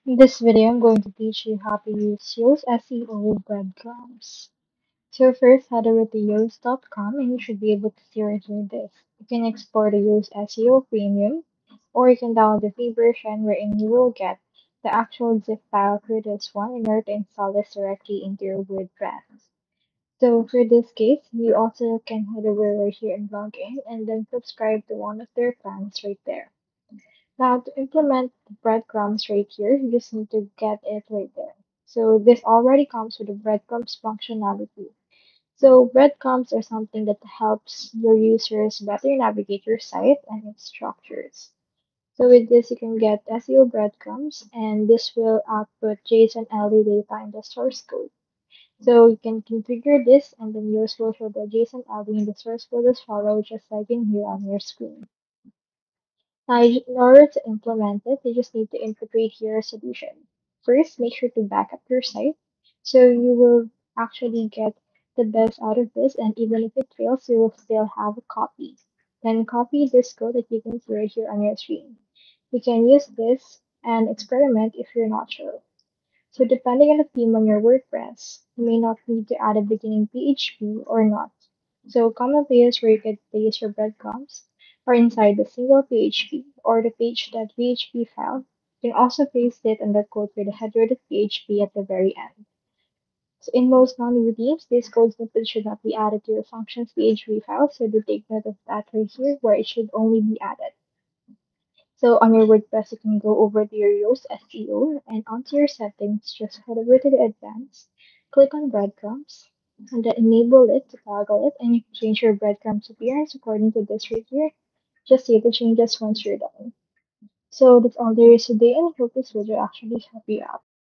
In this video, I'm going to teach you how to use Yoast SEO breadcrumbs. So first, head over to yoast.com and you should be able to see right here this. You can export a Yoast SEO Premium, or you can download the free version wherein you will get the actual zip file for this one in order to install this directly into your WordPress. So for this case, you also can head over right here and log in and then subscribe to one of their plans right there. Now, to implement the breadcrumbs right here, you just need to get it right there. So this already comes with the breadcrumbs functionality. So breadcrumbs are something that helps your users better navigate your site and its structures. So with this, you can get SEO breadcrumbs, and this will output JSON LD data in the source code. So you can configure this, and then yours will show the JSON LD in the source code as follows, just like in here on your screen. Now, in order to implement it, you just need to integrate your solution. First, make sure to back up your site so you will actually get the best out of this, and even if it fails, you will still have a copy. Then copy this code that you can see right here on your screen. You can use this and experiment if you're not sure. So depending on the theme on your WordPress, you may not need to add a beginning PHP or not. So common places where you can place your breadcrumbs are inside the single PHP or the page.php file. You can also paste it in the code for the header.php at the very end. So in most non-view themes, this code snippet should not be added to your functions PHP file, so do take note of that right here where it should only be added. So on your WordPress, you can go over to your Yoast SEO and onto your settings, just head over to the advanced, click on breadcrumbs, and then enable it to toggle it, and you can change your breadcrumbs appearance according to this right here. Just save the changes once you're done. So that's all there is today, and I hope this video actually helped you out.